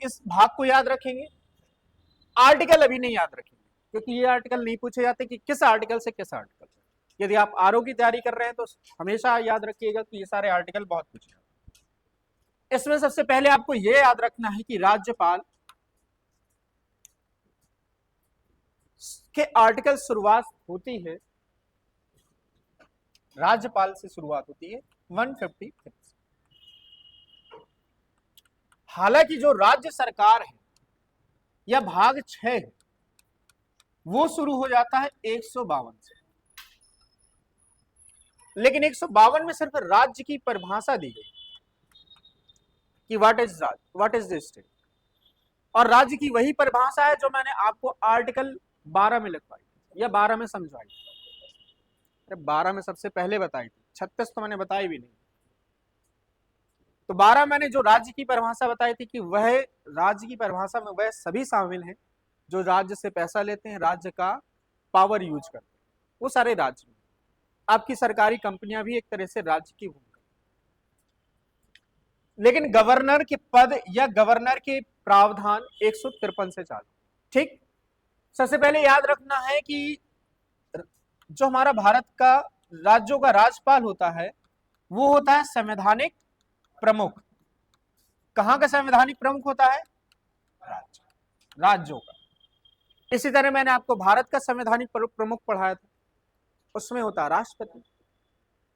इस भाग को याद रखेंगे, आर्टिकल अभी नहीं याद रखेंगे क्योंकि ये आर्टिकल नहीं पूछे जाते कि किस आर्टिकल से किस आर्टिकल से। यदि आप आरओ की तैयारी कर रहे हैं तो हमेशा याद रखिएगा कि ये सारे आर्टिकल बहुत पूछे जाते हैं। इसमें सबसे पहले आपको यह याद रखना है कि राज्यपाल के आर्टिकल शुरुआत होती है, राज्यपाल से शुरुआत होती है 153। हालांकि जो राज्य सरकार है या भाग 6 है वो शुरू हो जाता है 152 से, लेकिन 152 में सिर्फ राज्य की परिभाषा दी गई कि व्हाट इज राज्य, व्हाट इज द स्टेट, और राज्य की वही परिभाषा है जो मैंने आपको आर्टिकल 12 में लिखवाई या 12 में समझाई। अरे 12 में सबसे पहले बताई थी, 36 तो मैंने बताई भी नहीं। तो 12 मैंने जो राज्य की परिभाषा बताई थी कि वह राज्य की परिभाषा में वह सभी शामिल हैं जो राज्य से पैसा लेते हैं, राज्य का पावर यूज करते हैं, वो सारे राज्य में। आपकी सरकारी कंपनियां भी एक तरह से राज्य की भूमिका, लेकिन गवर्नर के पद या गवर्नर के प्रावधान 153 से चालू। ठीक, सबसे पहले याद रखना है कि जो हमारा भारत का राज्यों का राज्यपाल होता है वो होता है संवैधानिक प्रमुख। कहां का संवैधानिक प्रमुख होता है? राज्यों का। इसी तरह मैंने आपको भारत का संवैधानिक प्रमुख पढ़ाया था, उसमें होता है राष्ट्रपति।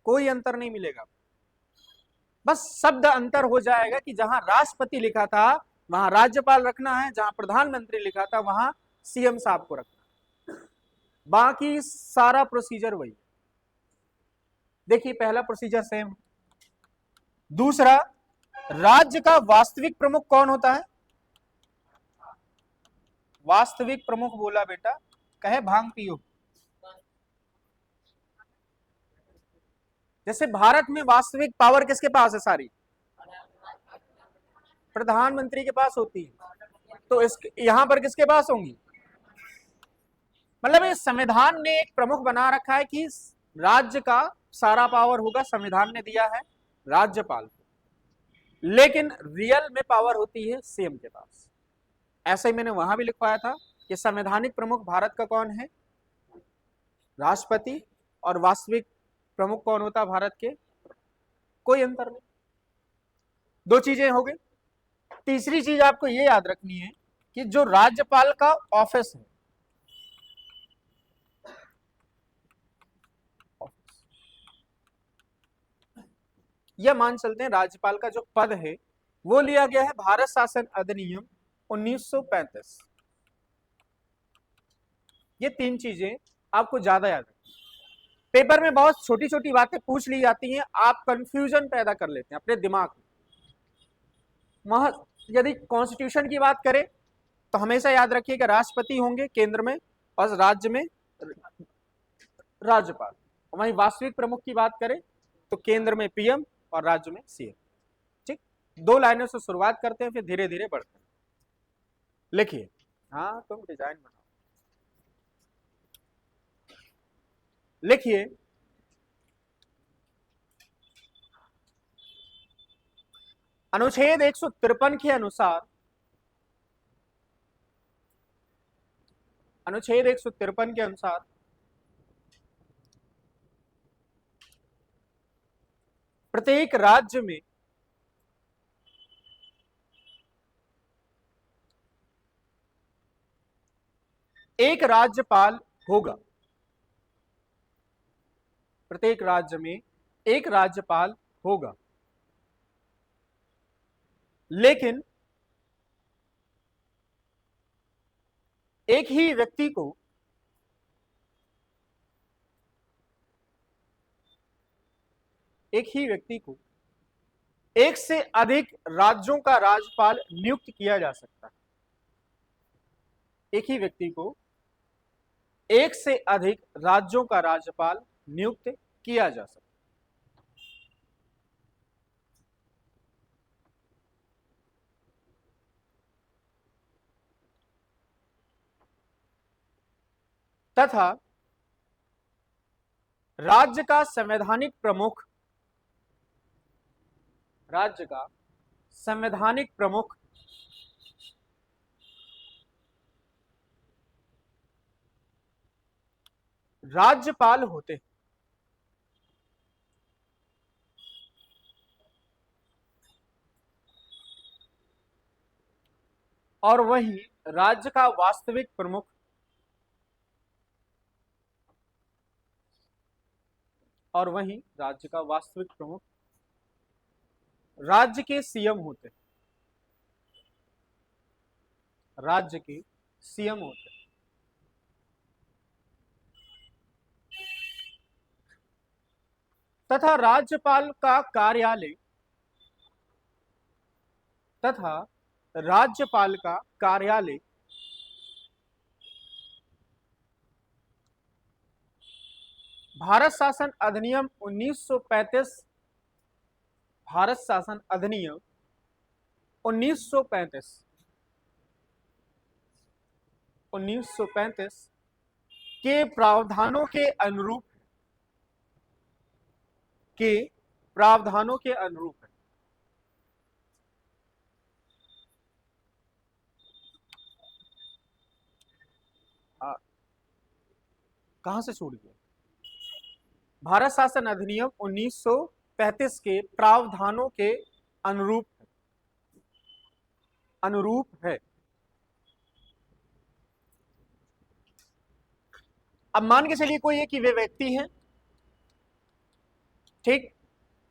कोई अंतर नहीं मिलेगा, बस शब्द अंतर हो जाएगा कि जहां राष्ट्रपति लिखा था वहां राज्यपाल रखना है, जहां प्रधानमंत्री लिखा था वहां सीएम साहब को रखना है। बाकी सारा प्रोसीजर वही। देखिए पहला प्रोसीजर सेम। दूसरा, राज्य का वास्तविक प्रमुख कौन होता है? वास्तविक प्रमुख बोला बेटा, कहे भांग पियो। जैसे भारत में वास्तविक पावर किसके पास है? सारी प्रधानमंत्री के पास होती है, तो यहां पर किसके पास होंगी? मतलब इस संविधान ने एक प्रमुख बना रखा है कि राज्य का सारा पावर होगा, संविधान ने दिया है राज्यपाल को, लेकिन रियल में पावर होती है सीएम के पास। ऐसा ही मैंने वहां भी लिखवाया था कि संवैधानिक प्रमुख भारत का कौन है? राष्ट्रपति। और वास्तविक प्रमुख कौन होता है भारत के? कोई अंतर नहीं। दो चीजें हो गई। तीसरी चीज आपको यह याद रखनी है कि जो राज्यपाल का ऑफिस है, यह मान चलते हैं राज्यपाल का जो पद है वो लिया गया है भारत शासन अधिनियम 1935। ये तीन चीजें आपको ज्यादा याद रखनी। पेपर में बहुत छोटी छोटी बातें पूछ ली जाती हैं, आप कंफ्यूजन पैदा कर लेते हैं अपने दिमाग में। वहां यदि कॉन्स्टिट्यूशन की बात करें तो हमेशा याद रखिए कि राष्ट्रपति होंगे केंद्र में और राज्य में राज्यपाल। वहीं वास्तविक प्रमुख की बात करें तो केंद्र में पीएम और राज्य में सीएम। ठीक, दो लाइनों से शुरुआत करते हैं फिर धीरे धीरे बढ़ते हैं। लिखिए, हाँ तुम डिजाइन बनाओ। लिखिए, अनुच्छेद 153 के अनुसार, अनुच्छेद 153 के अनुसार प्रत्येक राज्य में एक राज्यपाल होगा। प्रत्येक राज्य में एक राज्यपाल होगा, लेकिन एक ही व्यक्ति को एक से अधिक राज्यों का राज्यपाल नियुक्त किया जा सकता है। एक ही व्यक्ति को एक से अधिक राज्यों का राज्यपाल नियुक्त किया जा सकता है। तथा राज्य का संवैधानिक प्रमुख, राज्य का संवैधानिक प्रमुख राज्यपाल होते हैं। और वही राज्य का वास्तविक प्रमुख और वही राज्य का वास्तविक प्रमुख राज्य के सीएम होते हैं। राज्य के सीएम होते हैं। तथा राज्यपाल का कार्यालय तथा राज्यपाल का कार्यालय भारत शासन अधिनियम 1935 भारत शासन अधिनियम 1935 के प्रावधानों के अनुरूप है। कहां से छूट गया? भारत शासन अधिनियम 1935 के प्रावधानों के अनुरूप है। अब मान के चलिए कोई एक वे व्यक्ति है, ठीक,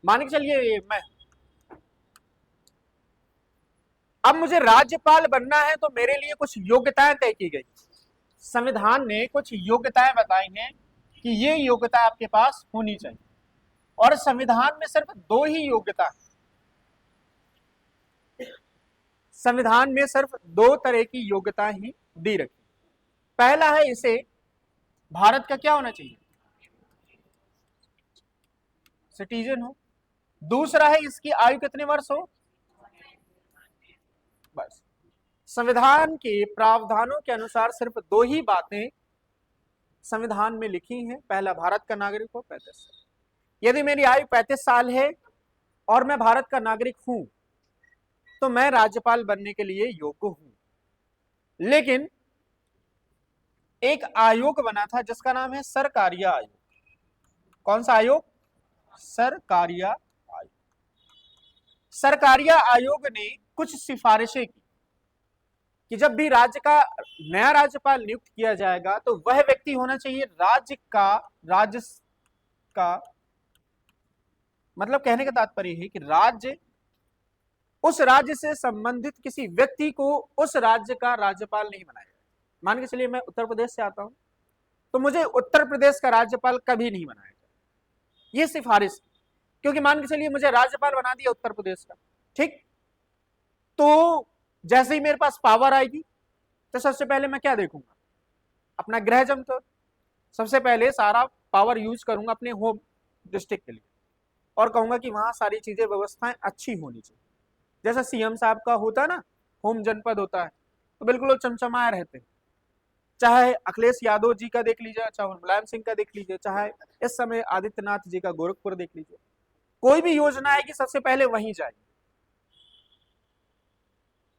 मान के चलिए मैं, अब मुझे राज्यपाल बनना है तो मेरे लिए कुछ योग्यताएं तय की गई। संविधान ने कुछ योग्यताएं बताई हैं कि ये योग्यता आपके पास होनी चाहिए, और संविधान में सिर्फ दो ही योग्यता, संविधान में सिर्फ दो तरह की योग्यता ही दी रखी। पहला है इसे भारत का क्या होना चाहिए? सिटीजन हो। दूसरा है इसकी आयु कितने वर्ष हो? बस। संविधान के प्रावधानों के अनुसार सिर्फ दो ही बातें संविधान में लिखी हैं। पहला, भारत का नागरिक हो 35 साल। यदि मेरी आयु 35 साल है और मैं भारत का नागरिक हूं तो मैं राज्यपाल बनने के लिए योग्य हूं। लेकिन एक आयोग बना था जिसका नाम है सरकारिया आयोग। कौन सा आयोग? सरकारिया आयोग। सरकारिया आयोग ने कुछ सिफारिशें की कि जब भी राज्य का नया राज्यपाल नियुक्त किया जाएगा तो वह व्यक्ति होना चाहिए राज्य का मतलब कहने का तात्पर्य है कि उस राज्य से संबंधित किसी व्यक्ति को उस राज्य का राज्यपाल नहीं बनाया जाए। मान के चलिए मैं उत्तर प्रदेश से आता हूं तो मुझे उत्तर प्रदेश का राज्यपाल कभी नहीं बनाया जाए, ये सिफारिश, क्योंकि मान के चलिए मुझे राज्यपाल बना दिया उत्तर प्रदेश का, ठीक, तो जैसे ही मेरे पास पावर आएगी तो सबसे पहले मैं क्या देखूंगा? अपना गृह जमकर सबसे पहले सारा पावर यूज करूंगा अपने होम डिस्ट्रिक्ट के लिए और कहूंगा कि वहां सारी चीजें व्यवस्थाएं अच्छी होनी चाहिए। जैसा सीएम साहब का होता है ना, होम जनपद होता है, तो बिल्कुल वो चमचमाए रहते हैं। चाहे अखिलेश यादव जी का देख लीजिए, चाहे मुलायम सिंह का देख लीजिए, चाहे इस समय आदित्यनाथ जी का गोरखपुर देख लीजिए, कोई भी योजना आएगी सबसे पहले वहीं जाएगी।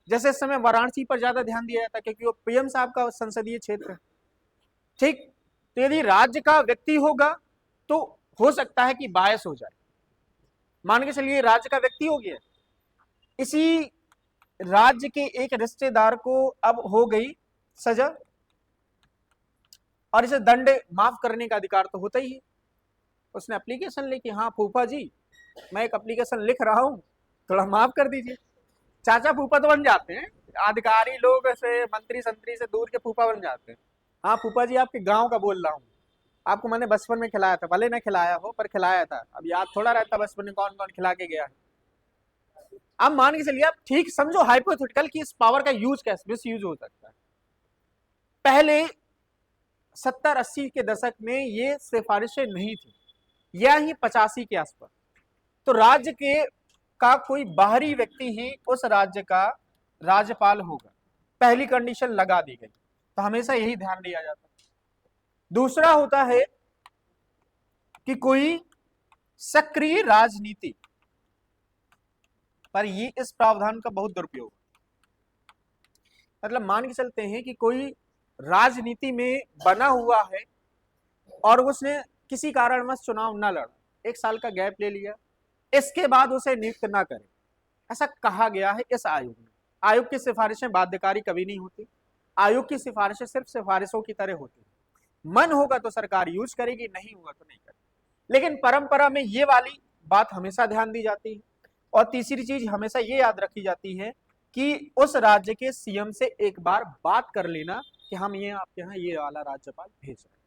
जैसे इस समय वाराणसी पर ज्यादा ध्यान दिया जाता है क्योंकि वो पीएम साहब का संसदीय क्षेत्र है, ठीक। तो यदि राज्य का व्यक्ति होगा तो हो सकता है कि बायस हो जाए। मान के चलिए राज्य का व्यक्ति हो गया, इसी राज्य के एक रिश्तेदार को अब हो गई सजा और इसे दंड माफ करने का अधिकार तो होता ही है। उसने एप्लीकेशन लिखी, हाँ फूफा जी मैं एक एप्लीकेशन लिख रहा हूं, थोड़ा माफ कर दीजिए। चाचा फूफा तो बन जाते हैं, अधिकारी लोग ऐसे मंत्री संतरी से दूर के फूफा बन जाते हैं। हाँ फूफा जी आपके गांव का बोल रहा हूँ, आपको मैंने बचपन में खिलाया था, भले न खिलाया हो पर खिलाया था। अब याद थोड़ा रहता बचपन में कौन कौन खिला के गया है। अब मान के चलिए आप ठीक समझो हाइपोथेटिकल कि इस पावर का यूज कैसे मिस यूज हो सकता है। पहले 70-80 के दशक में ये सिफारिशें नहीं थी, या ही 85 के आसपास। तो राज्य के का कोई बाहरी व्यक्ति ही उस राज्य का राज्यपाल होगा, पहली कंडीशन लगा दी गई। तो हमेशा यही ध्यान दिया जाता है। दूसरा होता है कि कोई सक्रिय राजनीति पर ये इस प्रावधान का बहुत दुरुपयोग, मतलब मान के चलते हैं कि कोई राजनीति में बना हुआ है और उसने किसी कारणवश चुनाव न लड़ा, 1 साल का गैप ले लिया, इसके बाद उसे नियुक्त ना करे, ऐसा कहा गया है इस आयोग में। आयोग की सिफारिशें बाध्यकारी कभी नहीं होती, आयोग की सिफारिशें सिर्फ सिफारिशों की तरह होती है। मन होगा तो सरकार यूज करेगी, नहीं होगा तो नहीं करेगी। लेकिन परंपरा में ये वाली बात हमेशा ध्यान दी जाती है। और तीसरी चीज हमेशा ये याद रखी जाती है कि उस राज्य के सीएम से एक बार बात कर लेना कि हम ये आपके यहाँ ये वाला राज्यपाल भेज रहे हैं,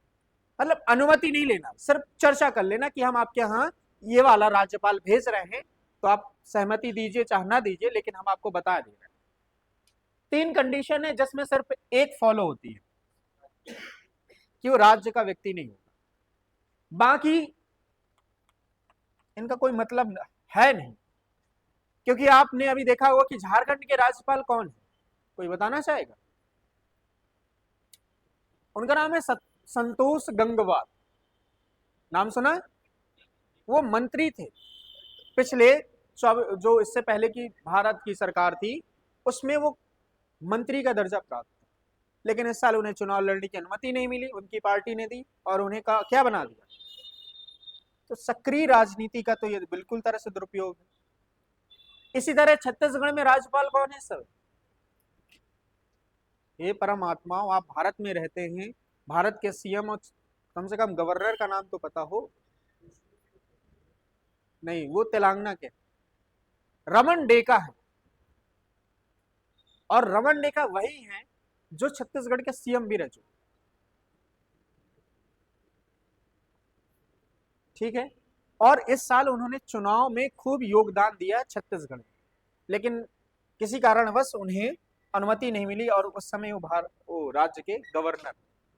मतलब अनुमति नहीं लेना, सिर्फ चर्चा कर लेना कि हम आपके यहाँ ये वाला राज्यपाल भेज रहे हैं, तो आप सहमति दीजिए चाहे ना दीजिए, लेकिन हम आपको बता दे रहे हैं। 3 कंडीशन है जिसमें सिर्फ एक फॉलो होती है कि वो राज्य का व्यक्ति नहीं होगा, बाकी इनका कोई मतलब है नहीं। क्योंकि आपने अभी देखा होगा कि झारखंड के राज्यपाल कौन है, कोई बताना चाहेगा? उनका नाम है संतोष गंगवार, नाम सुना है? वो मंत्री थे पिछले जो इससे पहले की भारत की सरकार थी उसमें वो मंत्री का दर्जा प्राप्त था, लेकिन इस साल उन्हें चुनाव लड़ने की अनुमति नहीं मिली, उनकी पार्टी ने दी और उन्हें क्या बना दिया। तो सक्रिय राजनीति का तो ये बिल्कुल तरह से दुरुपयोग है। इसी तरह छत्तीसगढ़ में राज्यपाल कौन है सर? ये परमात्माओं, आप भारत में रहते हैं, भारत के सीएम और कम से कम गवर्नर का नाम तो पता हो। नहीं, वो तेलंगाना के रमन डेका है, और रमन डेका वही है जो छत्तीसगढ़ के सीएम भी रह चुके, ठीक है। और इस साल उन्होंने चुनाव में खूब योगदान दिया छत्तीसगढ़ में, लेकिन किसी कारणवश उन्हें अनुमति नहीं मिली और उस समय वो राज्य के गवर्नर,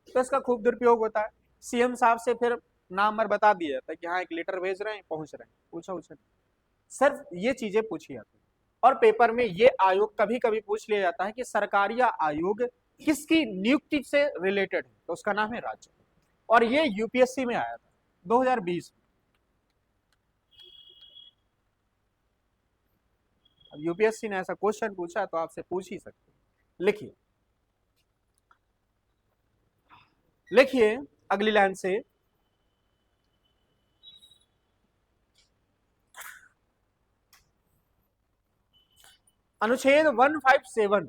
तो इसका खूब दुरुपयोग होता है। सीएम साहब से फिर नाम और बता दिया जाता है कि हाँ एक लेटर भेज रहे हैं, पहुंच रहे हैं, पूछा उछा, सिर्फ ये चीजें पूछी जाती है। और पेपर में ये आयोग कभी कभी पूछ लिया जाता है कि सरकारी आयोग किसकी नियुक्ति से रिलेटेड है, तो उसका नाम है राज्य। और ये यूपीएससी में आया था 2020 में। अब यूपीएससी ने ऐसा क्वेश्चन पूछा तो आपसे पूछ ही सकते हैं। लिखिए लिखिए अगली लाइन से, अनुच्छेद 157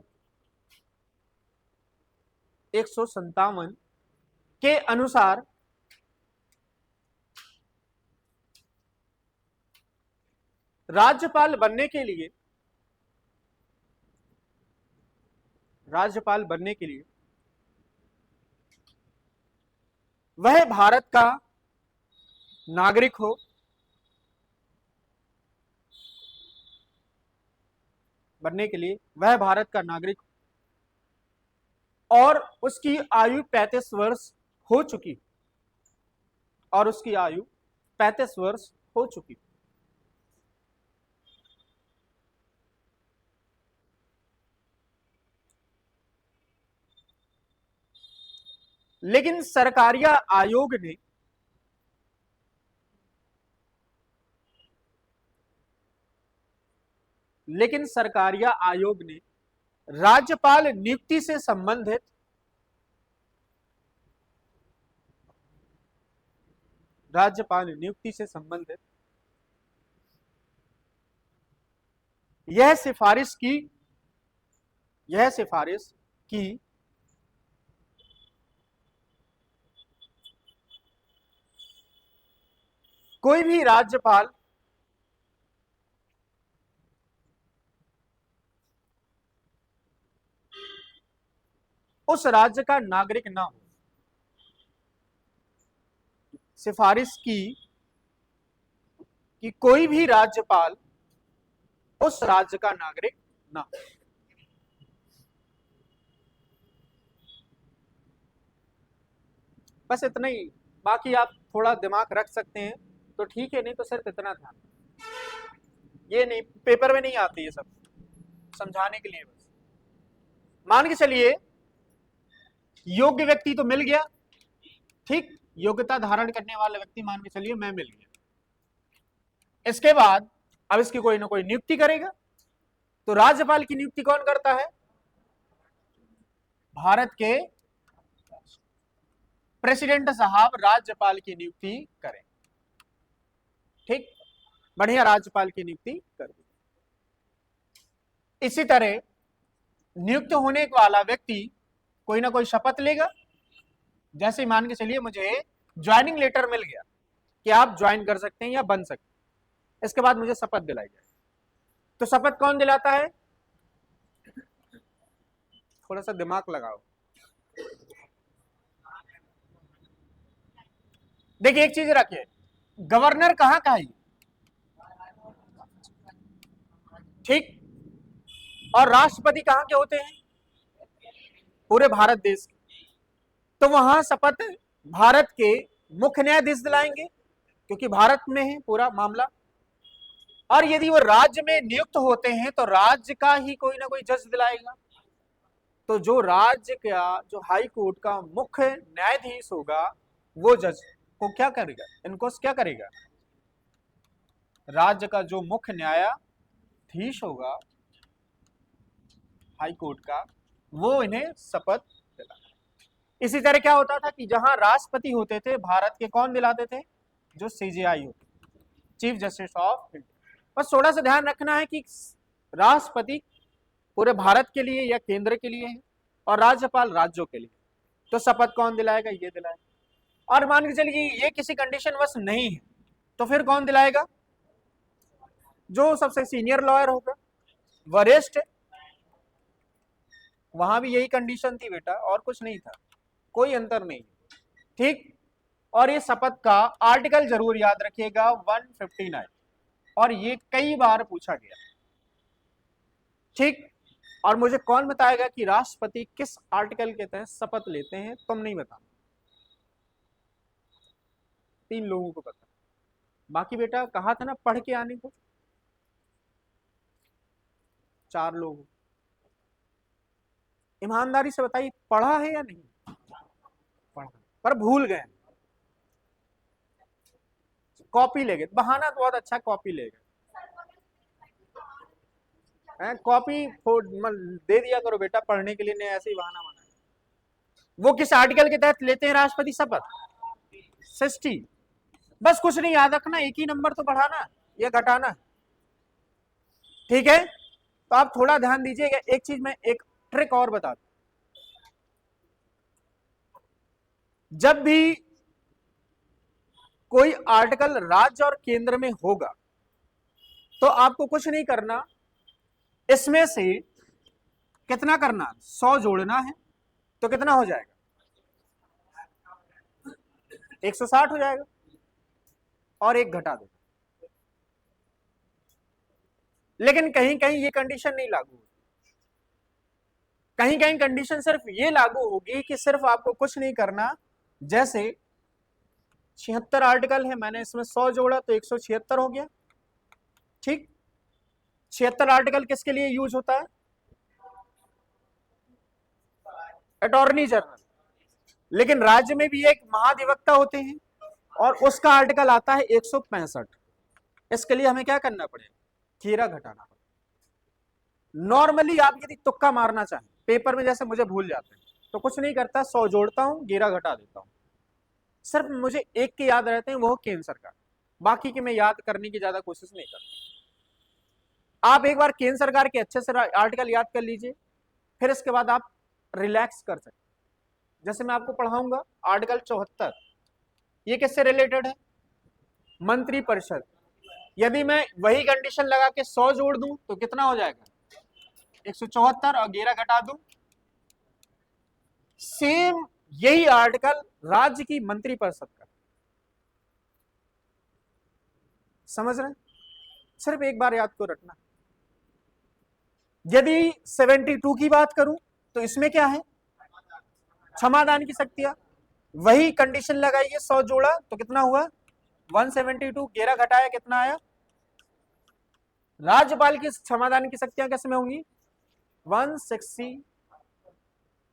157 के अनुसार राज्यपाल बनने के लिए वह भारत का नागरिक हो, बनने के लिए वह भारत का नागरिक और उसकी आयु 35 वर्ष हो चुकी, और उसकी आयु 35 वर्ष हो चुकी। लेकिन सरकारिया आयोग ने राज्यपाल नियुक्ति से संबंधित यह सिफारिश की कोई भी राज्यपाल उस राज्य का नागरिक ना हो, सिफारिश की कि कोई भी राज्यपाल उस राज्य का नागरिक ना हो। बस इतना ही, बाकी आप थोड़ा दिमाग रख सकते हैं तो ठीक है, नहीं तो सिर्फ इतना ध्यान, ये नहीं पेपर में नहीं आती, ये सब समझाने के लिए बस। मान के चलिए योग्य व्यक्ति तो मिल गया, ठीक, योग्यता धारण करने वाला व्यक्ति मान के चलिए मैं मिल गया। इसके बाद अब इसकी कोई ना कोई नियुक्ति करेगा, तो राज्यपाल की नियुक्ति कौन करता है? भारत के प्रेसिडेंट साहब राज्यपाल की नियुक्ति करें। ठीक, बढ़िया, राज्यपाल की नियुक्ति कर दी। इसी तरह नियुक्त होने वाला व्यक्ति कोई ना कोई शपथ लेगा। जैसे मान के चलिए मुझे ज्वाइनिंग लेटर मिल गया कि आप ज्वाइन कर सकते हैं या बन सकते हैं, इसके बाद मुझे शपथ दिलाई जाए, तो शपथ कौन दिलाता है? थोड़ा सा दिमाग लगाओ। देखिए एक चीज रखिए, गवर्नर कहां का है? ठीक, और राष्ट्रपति कहां के होते हैं? पूरे भारत देश के। तो वहां शपथ भारत के मुख्य न्यायाधीश दिलाएंगे क्योंकि भारत में है पूरा मामला। और यदि वो राज्य में नियुक्त होते हैं तो राज्य का ही कोई ना कोई जज दिलाएगा। तो जो राज्य का, जो हाई कोर्ट का मुख्य न्यायाधीश होगा, वो जज को क्या करेगा? इनको क्या करेगा? राज्य का जो मुख्य न्यायाधीश होगा हाई कोर्ट का, वो इन्हें शपथ दिलाएगा। इसी तरह क्या होता था कि जहां राष्ट्रपति होते थे, भारत के कौन दिलाते थे? जो सीजेआई होते, चीफ जस्टिस ऑफ इंडिया। बस थोड़ा सा ध्यान रखना है कि राष्ट्रपति पूरे भारत के लिए या केंद्र के लिए है और राज्यपाल राज्यों के लिए। तो शपथ कौन दिलाएगा? ये दिलाएगा। और मान के चलिए ये किसी कंडीशन वश नहीं है, तो फिर कौन दिलाएगा? जो सबसे सीनियर लॉयर होगा, वरिष्ठ। वहां भी यही कंडीशन थी बेटा, और कुछ नहीं था, कोई अंतर नहीं। ठीक, और ये शपथ का आर्टिकल जरूर याद रखिएगा 159, और ये कई बार पूछा गया। ठीक, और मुझे कौन बताएगा कि राष्ट्रपति किस आर्टिकल के तहत शपथ लेते हैं? तुम नहीं बताना, 3 लोगों को पता। बाकी बेटा कहा था ना पढ़ के आने को, 4 लोग। ईमानदारी से बताइए पढ़ा है या नहीं पढ़ा? पर भूल गए, कॉपी ले गए। बहाना तो बहुत अच्छा, कॉपी ले गए। कॉपी दे दिया करो बेटा पढ़ने के लिए, नहीं ऐसे ही बहाना बना। वो किस आर्टिकल के तहत लेते हैं राष्ट्रपति शपथ? 60। बस कुछ नहीं याद रखना, एक ही नंबर तो बढ़ाना या घटाना। ठीक है, तो आप थोड़ा ध्यान दीजिएगा। एक चीज मैं एक ट्रिक और बता दूं, जब भी कोई आर्टिकल राज्य और केंद्र में होगा तो आपको कुछ नहीं करना, इसमें से कितना करना? 100 जोड़ना है, तो कितना हो जाएगा? 160 हो जाएगा, और एक घटा दो। लेकिन कहीं कहीं ये कंडीशन नहीं लागू होगी, कहीं कहीं कंडीशन सिर्फ ये लागू होगी कि सिर्फ आपको कुछ नहीं करना। जैसे 76 आर्टिकल है, मैंने इसमें 100 जोड़ा तो 176 हो गया। ठीक, 76 आर्टिकल किसके लिए यूज होता है? Attorney general. लेकिन राज्य में भी एक महाधिवक्ता होते हैं और उसका आर्टिकल आता है 165। इसके लिए हमें क्या करना पड़ेगा? घेरा घटाना पड़ेगा। नॉर्मली आप यदि तुक्का मारना चाहें पेपर में, जैसे मुझे भूल जाते हैं, तो कुछ नहीं करता, 100 जोड़ता हूं, घेरा घटा देता हूं। सिर्फ मुझे एक के याद रहते हैं, वो केंद्र सरकार। बाकी के मैं याद करने की ज्यादा कोशिश नहीं करता। आप एक बार केंद्र सरकार के अच्छे से आर्टिकल याद कर लीजिए, फिर इसके बाद आप रिलैक्स कर सकते। जैसे मैं आपको पढ़ाऊंगा आर्टिकल 74, ये किससे रिलेटेड है? मंत्री परिषद। यदि मैं वही कंडीशन लगा के 100 जोड़ दूं तो कितना हो जाएगा? 174, और घेरा घटा दूं। सेम यही आर्टिकल राज्य की मंत्री परिषद का। समझ रहे हैं? सिर्फ एक बार याद को रखना। यदि 72 की बात करूं तो इसमें क्या है? क्षमादान की शक्तियां। वही कंडीशन लगाइए, 100 जोड़ा तो कितना हुआ? 172, घेरा घटाया कितना आया? राज्यपाल की क्षमादान की शक्तियां किस में होंगी? 160,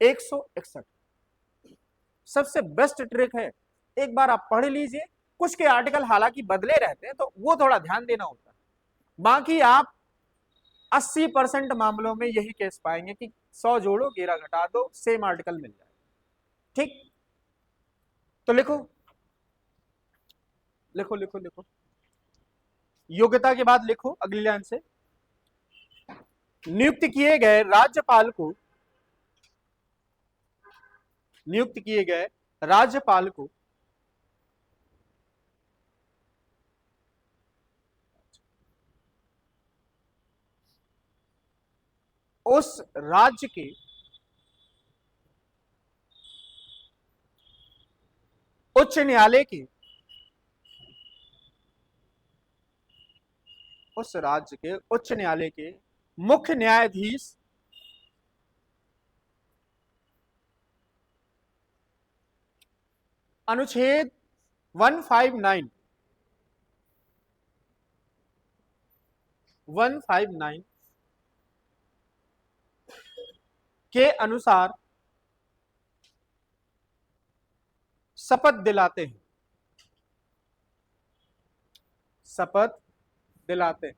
161। सबसे बेस्ट ट्रिक है, एक बार आप पढ़ लीजिए। कुछ के आर्टिकल हालांकि बदले रहते हैं तो वो थोड़ा ध्यान देना होता है, बाकी आप 80% मामलों में यही केस पाएंगे कि 100 जोड़ो, घेरा घटा दो, सेम आर्टिकल मिल जाए। ठीक, तो लिखो लिखो लिखो लिखो, योग्यता के बाद लिखो अगली लाइन से, नियुक्त किए गए राज्यपाल को, नियुक्त किए गए राज्यपाल को उस राज्य के उच्च न्यायालय के, उस राज्य के उच्च न्यायालय के मुख्य न्यायाधीश अनुच्छेद 159 के अनुसार शपथ दिलाते हैं, शपथ दिलाते हैं।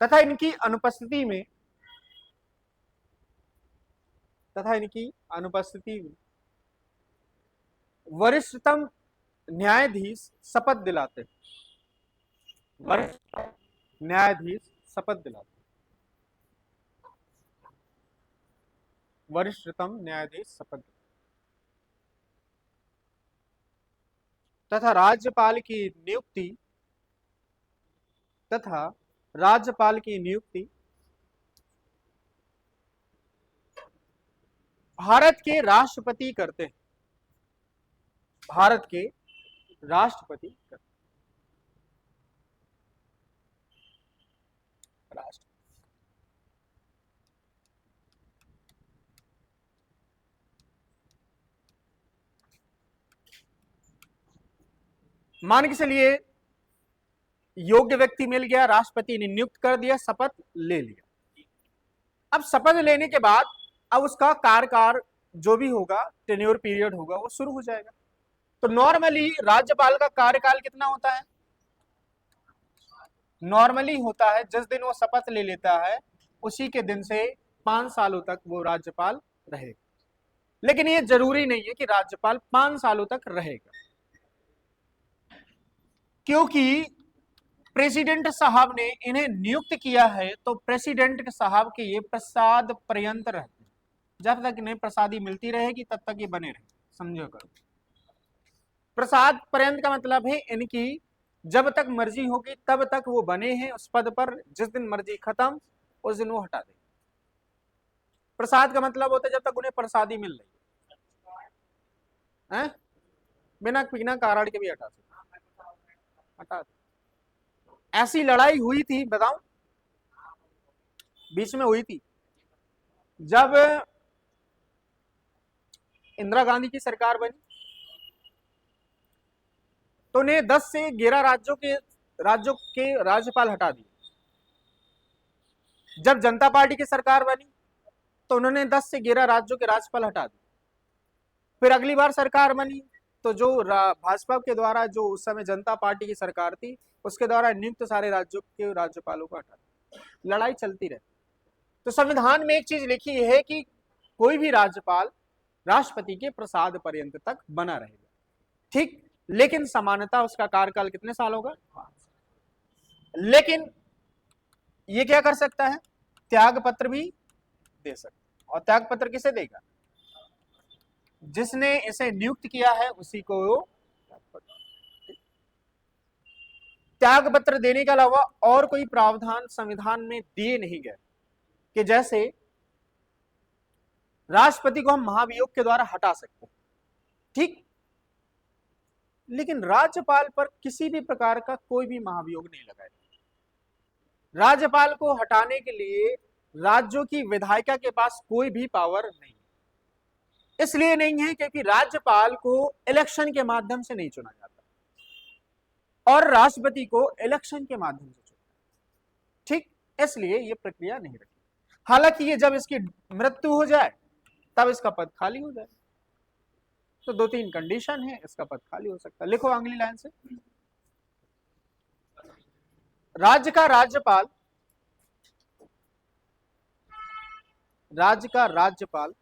तथा इनकी अनुपस्थिति में, वरिष्ठतम न्यायाधीश शपथ दिलाते हैं, वरिष्ठ न्यायाधीश शपथ दिलाते हैं, वरिष्ठतम न्यायाधीश शपथ, तथा राज्यपाल की नियुक्ति, तथा राज्यपाल की नियुक्ति भारत के राष्ट्रपति करते हैं, भारत के राष्ट्रपति करते हैं, राष्ट्र। मान के चलिए योग्य व्यक्ति मिल गया, राष्ट्रपति ने नियुक्त कर दिया, शपथ ले लिया। अब शपथ लेने के बाद अब उसका कार्यकाल जो भी होगा, टेन्योर पीरियड होगा, वो शुरू हो जाएगा। तो नॉर्मली राज्यपाल का कार्यकाल कितना होता है? नॉर्मली होता है जिस दिन वो शपथ ले लेता है उसी के दिन से 5 सालों तक वो राज्यपाल रहेगा। लेकिन ये जरूरी नहीं है कि राज्यपाल 5 सालों तक रहेगा, क्योंकि प्रेसिडेंट साहब ने इन्हें नियुक्त किया है, तो प्रेसिडेंट साहब के ये प्रसाद पर्यंत रहते हैं। जब तक इन्हें प्रसादी मिलती रहेगी तब तक ये बने रहे, समझो करो। प्रसाद पर्यंत का मतलब है इनकी जब तक मर्जी होगी तब तक वो बने हैं उस पद पर, जिस दिन मर्जी खत्म उस दिन वो हटा दे। प्रसाद का मतलब होता है जब तक उन्हें प्रसादी मिल रही है, बिना बिना कारण के भी हटा दे। ऐसी लड़ाई हुई थी, बताऊं, बीच में हुई थी जब इंदिरा गांधी की सरकार बनी, तो उन्हें 10 से 11 राज्यों के राज्यपाल हटा दिए। जब जनता पार्टी की सरकार बनी तो उन्होंने 10 से 11 राज्यों के राज्यपाल हटा दिए। फिर अगली बार सरकार बनी तो जो भाजपा के द्वारा, जो उस समय जनता पार्टी की सरकार थी, उसके द्वारा नियुक्त सारे राज्यों के राज्यपालों को हटा दिया। लड़ाई चलती रहती। तो संविधान में एक चीज लिखी है कि कोई भी राज्यपाल राष्ट्रपति के प्रसाद पर्यंत तक बना रहेगा, ठीक। लेकिन समानता उसका कार्यकाल कितने साल होगा? 5। लेकिन ये क्या कर सकता है? त्याग पत्र भी दे सकता है। और त्याग पत्र किसे देगा? जिसने इसे नियुक्त किया है उसी को त्याग पत्र देने के अलावा और कोई प्रावधान संविधान में दिए नहीं गए कि जैसे राष्ट्रपति को हम महाभियोग के द्वारा हटा सकते हैं, ठीक। लेकिन राज्यपाल पर किसी भी प्रकार का कोई भी महाभियोग नहीं लगाया। राज्यपाल को हटाने के लिए राज्यों की विधायिका के पास कोई भी पावर नहीं, इसलिए नहीं है क्योंकि राज्यपाल को इलेक्शन के माध्यम से नहीं चुना जाता और राष्ट्रपति को इलेक्शन के माध्यम से चुना, ठीक। इसलिए यह प्रक्रिया नहीं रखी। हालांकि ये जब इसकी मृत्यु हो जाए तब इसका पद खाली हो जाए, तो 2-3 कंडीशन है, इसका पद खाली हो सकता है। लिखो अगली लाइन से, राज्य का राज्यपाल राज्य का राज्यपाल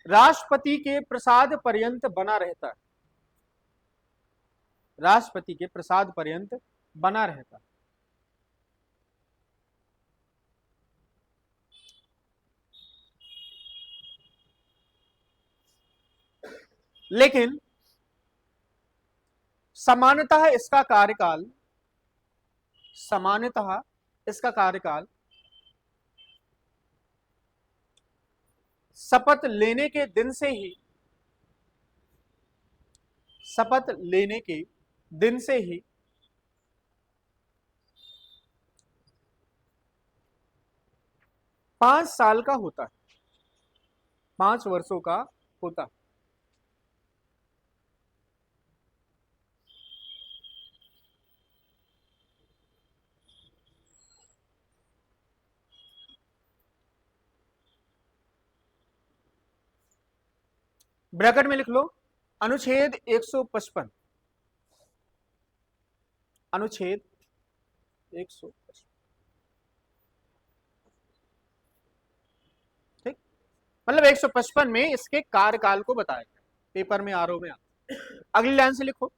राष्ट्रपति के प्रसाद पर्यंत बना रहता है, राष्ट्रपति के प्रसाद पर्यंत बना रहता है। लेकिन सामान्यतः इसका कार्यकाल शपथ लेने के दिन से ही 5 साल का होता है, 5 वर्षों का होता है। ब्रैकेट में लिख लो अनुच्छेद 155, अनुच्छेद 155, ठीक, मतलब 155 में इसके कार्यकाल को बताया गया, पेपर में आरओ में आता। अगली लाइन से लिखो,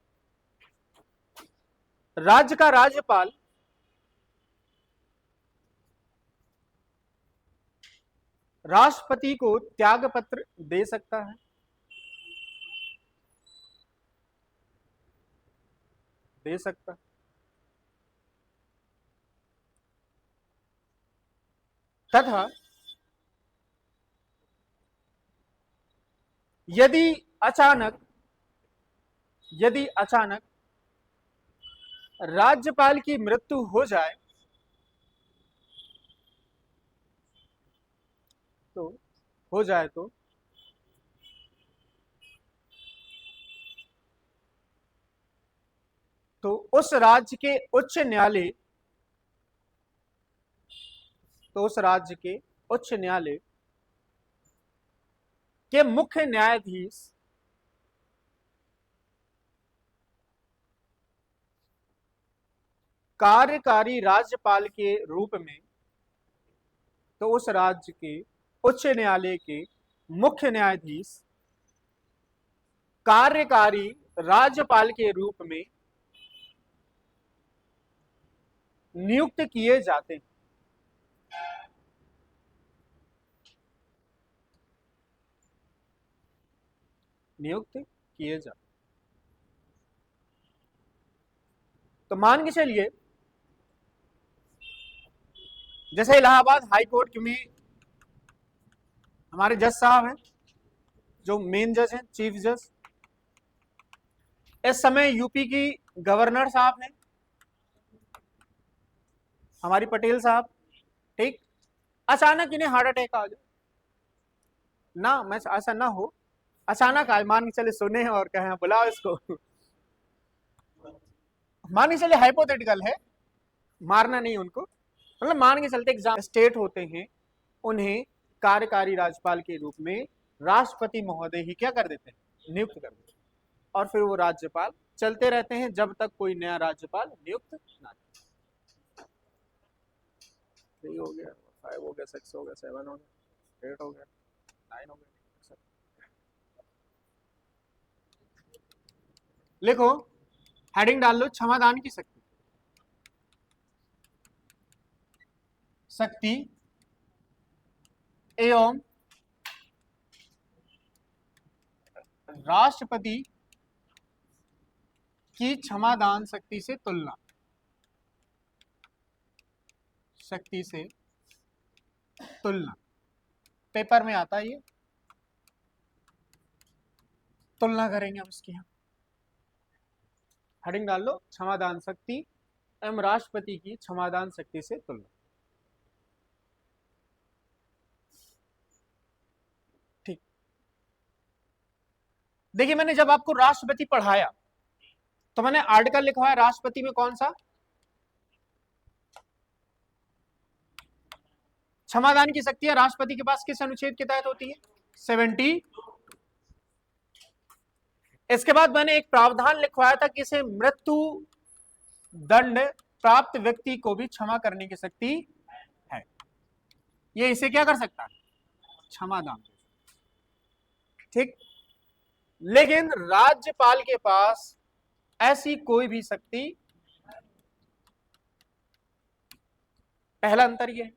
राज्य का राज्यपाल राष्ट्रपति को त्याग पत्र दे सकता है, दे सकता है। तथा यदि अचानक राज्यपाल की मृत्यु हो जाए तो उस राज्य के उच्च न्यायालय के मुख्य न्यायाधीश कार्यकारी राज्यपाल के रूप में, तो उस राज्य के उच्च न्यायालय के मुख्य न्यायाधीश कार्यकारी राज्यपाल के रूप में नियुक्त किए जाते हैं। नियुक्त किए जाते। तो मान के चलिए जैसे इलाहाबाद हाई कोर्ट में हमारे जज साहब हैं, जो मेन जज हैं, चीफ जज, इस समय यूपी की गवर्नर साहब हैं हमारी पटेल साहब, ठीक। अचानक इन्हें हार्ट अटैक आ जाए ना, मैं ऐसा ना हो, अचानक आए, मान के चले सुने और कहें बुलाओ इसको, मान के चले हाइपोथेटिकल है, मारना नहीं उनको, मतलब मान के चलते एग्जाम स्टेट होते हैं, उन्हें कार्यकारी राज्यपाल के रूप में राष्ट्रपति महोदय ही क्या कर देते हैं, नियुक्त कर देते हैं, और फिर वो राज्यपाल चलते रहते हैं जब तक कोई नया राज्यपाल नियुक्त ना। 3 हो गया, 5 हो गया, 6 हो गया, 7 हो गया, 8 हो गया, 9 हो गया। लिखो, हेडिंग डाल लो, क्षमादान की शक्ति एवं राष्ट्रपति की क्षमादान शक्ति से तुलना, शक्ति से तुलना, पेपर में आता है ये, तुलना करेंगे हम इसकी। हेडिंग डाल लो, क्षमादान शक्ति एवं राष्ट्रपति की क्षमादान शक्ति से तुलना। ठीक, देखिए मैंने जब आपको राष्ट्रपति पढ़ाया तो मैंने आर्टिकल लिखवाया राष्ट्रपति में कौन सा, क्षमादान की शक्ति राष्ट्रपति के पास किस अनुच्छेद के तहत होती है, 70। इसके बाद मैंने एक प्रावधान लिखवाया था कि इसे मृत्यु दंड प्राप्त व्यक्ति को भी क्षमा करने की शक्ति है। ये इसे क्या कर सकता है? क्षमा दान। ठीक। लेकिन राज्यपाल के पास ऐसी कोई भी शक्ति, पहला अंतर यह है।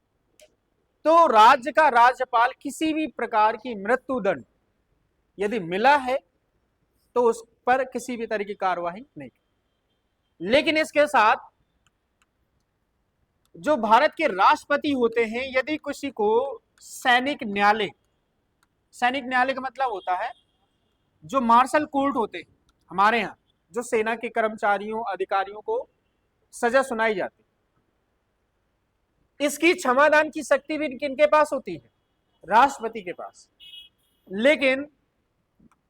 तो राज्य का राज्यपाल किसी भी प्रकार की मृत्युदंड यदि मिला है तो उस पर किसी भी तरह की कार्यवाही नहीं। लेकिन इसके साथ जो भारत के राष्ट्रपति होते हैं, यदि किसी को सैनिक न्यायालय, सैनिक न्यायालय का मतलब होता है जो मार्शल कोर्ट होते हैं हमारे यहाँ, जो सेना के कर्मचारियों अधिकारियों को सजा सुनाई जाती है, इसकी क्षमादान की शक्ति भी किनके पास होती है? राष्ट्रपति के पास। लेकिन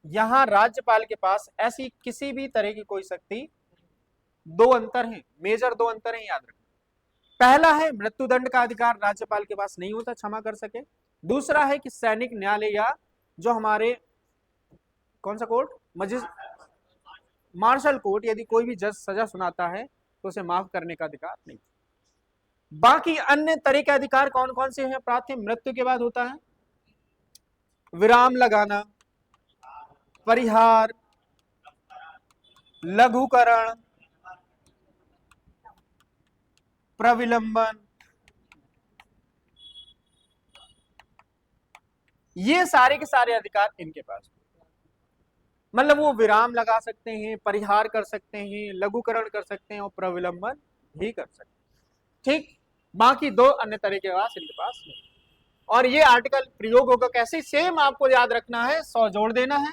यहां राज्यपाल के पास ऐसी किसी भी तरह की कोई शक्ति, दो अंतर हैं, मेजर दो अंतर हैं, याद रखना। पहला है मृत्युदंड का अधिकार राज्यपाल के पास नहीं होता क्षमा कर सके। दूसरा है कि सैनिक न्यायालय या जो हमारे कौन सा कोर्ट, मार्शल कोर्ट, यदि कोई भी जज सजा सुनाता है तो उसे माफ करने का अधिकार नहीं। बाकी अन्य तरह के अधिकार कौन कौन से हैं प्राप्त? मृत्यु के बाद होता है विराम लगाना, परिहार, लघुकरण, प्रविलंबन, ये सारे के सारे अधिकार इनके पास। मतलब वो विराम लगा सकते हैं, परिहार कर सकते हैं, लघुकरण कर सकते हैं और प्रविलंबन भी कर सकते हैं। ठीक। बाकी दो अन्य तरह के पास इनके पास नहीं। और ये आर्टिकल प्रयोग होगा कैसे? सेम आपको याद रखना है, 100 जोड़ देना है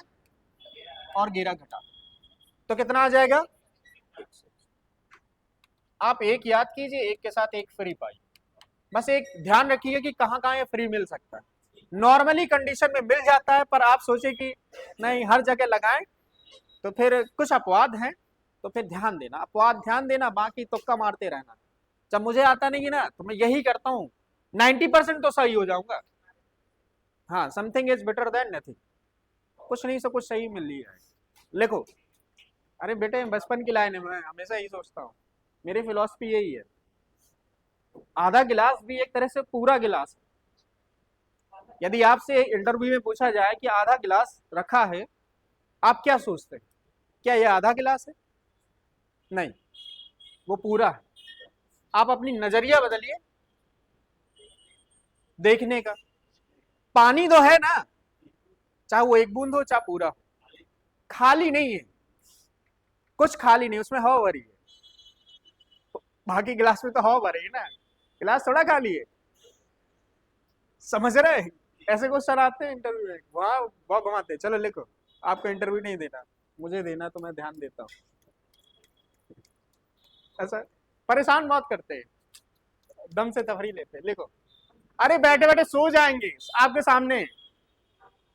और घेरा घटा, तो कितना आ जाएगा? आप एक याद कीजिए, एक के साथ एक फ्री पाई। बस एक ध्यान रखिए कि कहां कहां ये फ्री मिल सकता है। नॉर्मली कंडीशन में मिल जाता है, पर आप सोचे कि नहीं हर जगह लगाएं तो फिर कुछ अपवाद हैं, तो फिर ध्यान देना, अपवाद ध्यान देना, बाकी तुक्का मारते रहना। जब मुझे आता नहीं ना तो मैं यही करता हूँ, 90% तो सही हो जाऊंगा। हाँ, something is better than nothing, कुछ नहीं से कुछ सही मिल लिया है। लिखो, अरे बेटे बचपन की लाइन है, मैं हमेशा यही सोचता हूँ, मेरी फिलॉसफी यही है, आधा गिलास भी एक तरह से पूरा गिलास है। यदि आपसे इंटरव्यू में पूछा जाए कि आधा गिलास रखा है, आप क्या सोचते हैं? क्या यह आधा गिलास है? नहीं, वो पूरा है। आप अपनी नजरिया बदलिए देखने का। पानी तो है ना, चाहे वो एक बूंद हो चाहे पूरा हो, खाली नहीं है, कुछ खाली नहीं, उसमें हवा भरी है। बाकी गिलास में तो हवा भरी है ना, गिलास थोड़ा खाली है। समझ रहे? ऐसे क्वेश्चन आते हैं इंटरव्यू में, वहां बहुत घुमाते हैं। चलो लिखो, आपको इंटरव्यू नहीं देना, मुझे देना, तो मैं ध्यान देता हूँ। ऐसा परेशान बहुत करते हैं, दम से तफरी लेते हैं। लिखो, अरे बैठे बैठे सो जाएंगे आपके सामने,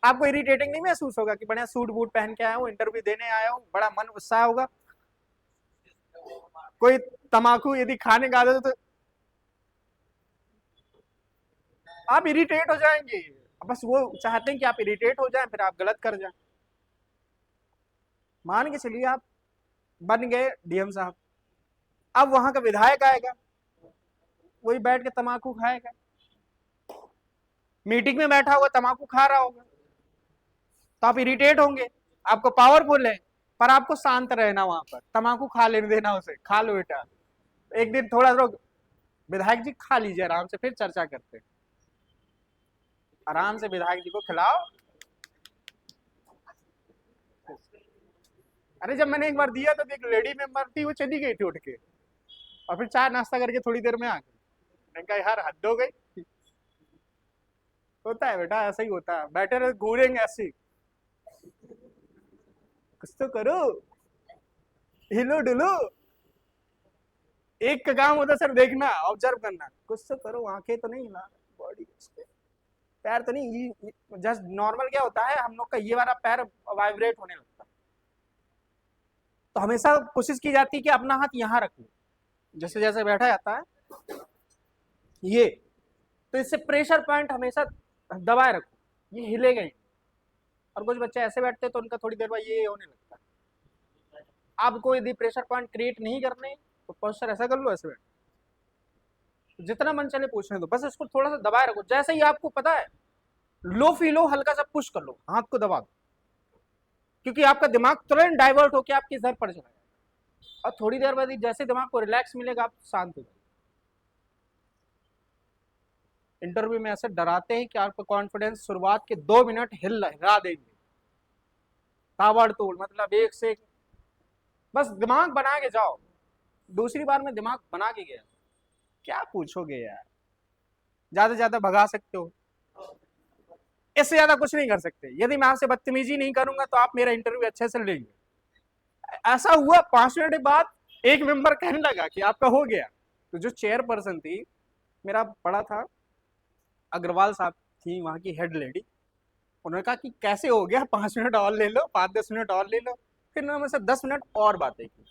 आपको इरिटेटिंग नहीं महसूस होगा कि बढ़िया सूट बूट पहन के आया हूँ, इंटरव्यू देने आया हूँ, बड़ा मन उत्साह होगा। कोई तमाकू यदि खाने का आदत तो आप इरिटेट हो जाएंगे। बस वो चाहते हैं कि आप इरिटेट हो जाएं, फिर आप गलत कर जाएं। मान के चलिए आप बन गए डीएम साहब, अब वहां का विधायक आएगा, वही बैठ के तमाकू खाएगा, मीटिंग में बैठा हुआ तमाकू खा रहा होगा, तो आप इरिटेट होंगे। आपको पावरफुल है, पर आपको शांत रहना, वहां पर तमाकू खा लेने देना उसे, खा लो बेटा। एक दिन थोड़ा रोक, विधायक जी खा लीजिए आराम से, फिर चर्चा करते। आराम से विधायक जी को खिलाओ। अरे जब मैंने एक बार दिया तो एक लेडी मेंबर थी, वो चली गई थी उठ के, और फिर चाय नाश्ता करके थोड़ी देर में आ गई। मैंने कहा यार हद हो गई। होता है बेटा, ऐसा ही होता है, बैठे रहे घूरेंगे ऐसे, कुछ तो करो, हिलो डुलो। एक का काम होता सर देखना, ऑब्जर्व करना, कुछ तो करो, आंखें तो नहीं हिला, बॉडी पैर तो नहीं, जस्ट नॉर्मल क्या होता है, हम लोग का ये वाला पैर वाइब्रेट होने लगता है। तो हमेशा कोशिश की जाती है कि अपना हाथ यहाँ रखो, जैसे जैसे बैठा जाता है ये, तो इससे प्रेशर पॉइंट हमेशा दबाए रखो, ये हिलेगा ही। और कुछ बच्चे ऐसे बैठते हैं तो उनका थोड़ी देर बाद ये होने लगता है। आपको यदि प्रेशर पॉइंट क्रिएट नहीं करने, तो पोस्चर ऐसा कर लो, ऐसे बैठ, जितना मन चले पूछने दो, बस इसको थोड़ा सा दबाए रखो। जैसे ही आपको पता है लो फील हो, हल्का सा पुश कर लो, हाथ को दबा दो, क्योंकि आपका दिमाग तुरंत डाइवर्ट होकर आपके इधर पड़ जाएगा, और थोड़ी देर बाद जैसे दिमाग को रिलैक्स मिलेगा आप शांत हो जाएंगे। इंटरव्यू में ऐसे डराते हैं कि आपका कॉन्फिडेंस शुरुआत के 2 मिनट हिला देंगे, ताबड़तोड़, मतलब एक से एक। बस दिमाग बना के जाओ। दूसरी बार में दिमाग बना के गया, क्या पूछोगे यार, ज्यादा से ज्यादा भगा सकते हो, इससे ज्यादा कुछ नहीं कर सकते। यदि मैं आपसे बदतमीजी नहीं करूंगा तो आप मेरा इंटरव्यू अच्छे से लेंगे। ऐसा हुआ 5 मिनट बाद एक मेंबर कहने लगा कि आपका हो गया, तो जो चेयरपर्सन थी, मेरा पड़ा था, अग्रवाल साहब थी वहां की हेड लेडी, उन्होंने कहा कि कैसे हो गया, 5 मिनट और ले लो, 5-10 मिनट और ले लो। फिर उन्होंने मुझसे 10 मिनट और बातें की,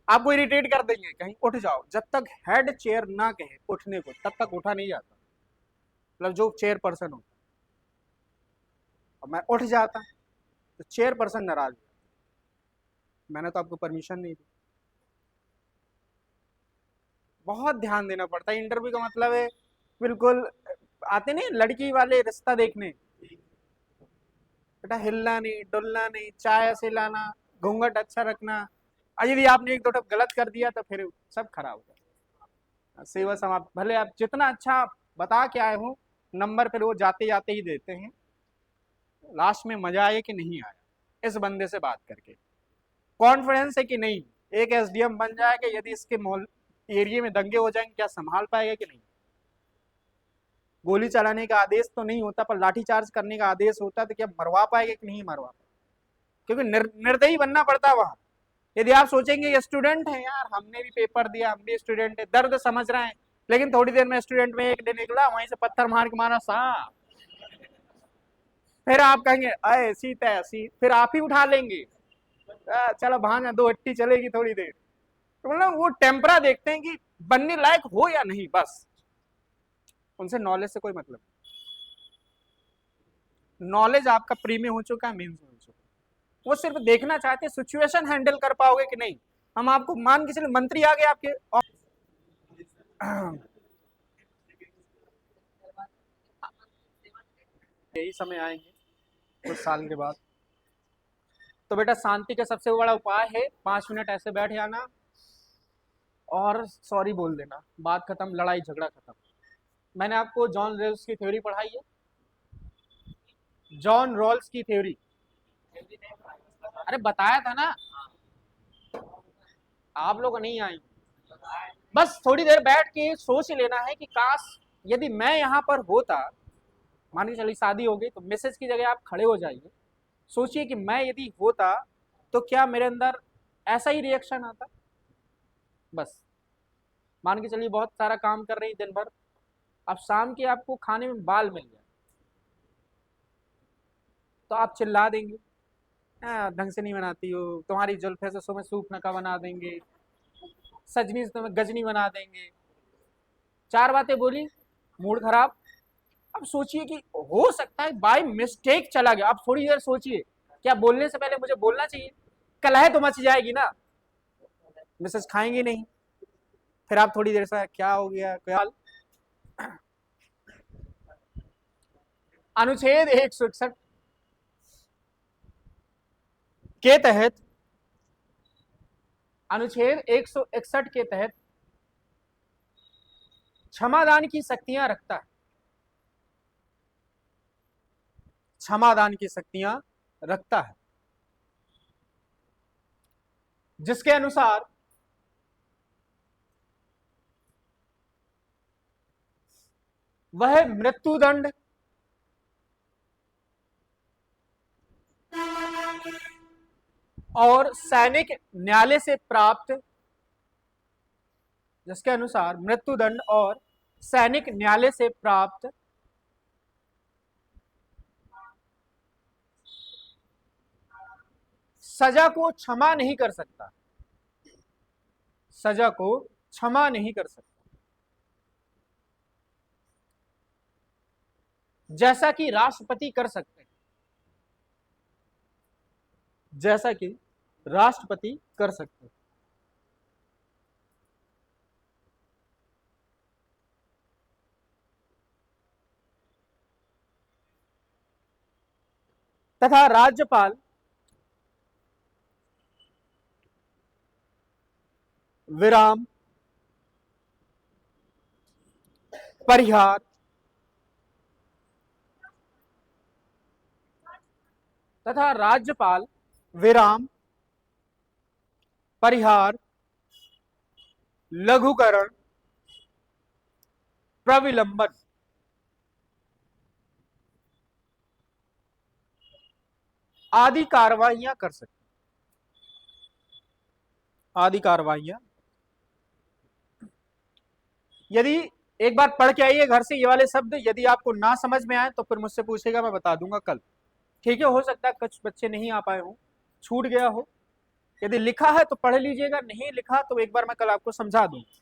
आपको इरिटेट कर देंगे, कहीं उठ जाओ। जब तक हेड चेयर ना कहे उठने को, तब तक उठा नहीं जाता, मतलब जो चेयरपर्सन होता। और मैं उठ जाता तो चेयरपर्सन नाराज, मैंने तो आपको परमिशन नहीं दी। बहुत ध्यान देना पड़ता है। इंटरव्यू का मतलब है बिल्कुल, आते नहीं लड़की वाले रिश्ता देखने, बेटा हिलना नहीं, डुलना नहीं, चाय ऐसे लाना, घूंघट अच्छा रखना, और यदि आपने एक दो टप गलत कर दिया तो फिर सब खराब हो गया, सेवा समाप्त। भले आप जितना अच्छा बता के आए हो, नंबर फिर वो जाते जाते ही देते हैं। लास्ट में मजा आया कि नहीं आया इस बंदे से बात करके, कॉन्फिडेंस है कि नहीं, एक एसडीएम बन जाएगा, यदि इसके एरिया में दंगे हो जाएंगे क्या संभाल पाएगा कि नहीं। गोली चलाने का आदेश तो नहीं होता, पर लाठीचार्ज करने का आदेश होता, तो क्या मरवा पाएगा कि नहीं मरवा पाएगा, क्योंकि निर्दयी बनना पड़ता है वहां। यदि आप सोचेंगे ये स्टूडेंट है यार, हमने भी पेपर दिया, हम भी स्टूडेंट है, दर्द समझ रहे हैं, लेकिन थोड़ी देर में स्टूडेंट में एक डे निकला, वहीं से पत्थर मार के मारा साहब, फिर आप कहेंगे ऐसी तैसी, फिर आप ही उठा लेंगे, चलो भांजा 2 हट्टी चलेगी थोड़ी देर। तो मतलब वो टेम्परा देखते हैं कि बनने लायक हो या नहीं, बस उनसे नॉलेज से कोई मतलब नहीं। नॉलेज आपका प्री में हो चुका है, मेंस में हो चुका है, वो सिर्फ देखना चाहते हैं सिचुएशन हैंडल कर पाओगे कि नहीं। हम आपको मान के चले मंत्री आ गए आपके, और यही समय आएंगे कुछ साल के बाद, तो बेटा शांति का सबसे बड़ा उपाय है 5 मिनट ऐसे बैठ जाना और सॉरी बोल देना, बात खत्म, लड़ाई झगड़ा खत्म। मैंने आपको जॉन रॉल्स की थ्योरी पढ़ाई है, जॉन रॉल्स की थ्योरी, अरे बताया था ना, आप लोग नहीं आए। बस थोड़ी देर बैठ के सोच लेना है कि काश यदि मैं यहाँ पर होता, मान के चलिए शादी हो गई, तो मैसेज की जगह आप खड़े हो जाइए, सोचिए कि मैं यदि होता तो क्या मेरे अंदर ऐसा ही रिएक्शन आता। बस मान के चलिए बहुत सारा काम कर रही दिन भर, अब शाम के आपको खाने में बाल मिल जाए, तो आप चिल्ला देंगे, ढंग से नहीं बनाती हो, तुम्हारी जुल्फे से सुबह सूप नका बना देंगे, सजनी से तुम्हें गजनी बना देंगे, 4 बातें बोली, मूड खराब। अब सोचिए कि हो सकता है बाय मिस्टेक चला गया, अब थोड़ी देर सोचिए, क्या बोलने से पहले मुझे बोलना चाहिए, कलह तो मच जाएगी ना, मैसेज खाएंगे नहीं, फिर आप थोड़ी देर से क्या हो गया क्या। अनुच्छेद 161 के तहत, अनुच्छेद 161 के तहत क्षमादान की शक्तियां रखता है, क्षमादान की शक्तियां रखता है, जिसके अनुसार वह मृत्युदंड और सैनिक न्यायालय से प्राप्त, जिसके अनुसार मृत्युदंड और सैनिक न्यायालय से प्राप्त सजा को क्षमा नहीं कर सकता, सजा को क्षमा नहीं कर सकता, जैसा कि राष्ट्रपति कर सकते हैं, जैसा कि राष्ट्रपति कर सकते हैं। तथा राज्यपाल विराम परिहार तथा राज्यपाल विराम परिहार लघुकरण प्रविलंबन आदि कार्रवाइयां कर सकते, आदि कार्रवाइयां। यदि एक बार पढ़ के आइए घर से ये वाले शब्द, यदि आपको ना समझ में आए तो फिर मुझसे पूछेगा, मैं बता दूंगा कल, ठीक है। हो सकता है कुछ बच्चे नहीं आ पाए हो, छूट गया हो। यदि लिखा है तो पढ़ लीजिएगा, नहीं लिखा तो एक बार मैं कल आपको समझा दूंगा,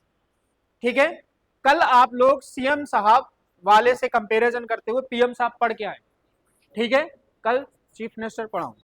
ठीक है। कल आप लोग सीएम साहब वाले से कंपैरिजन करते हुए पीएम साहब पढ़ के आए, ठीक है। कल चीफ मिनिस्टर पढ़ाऊंगा।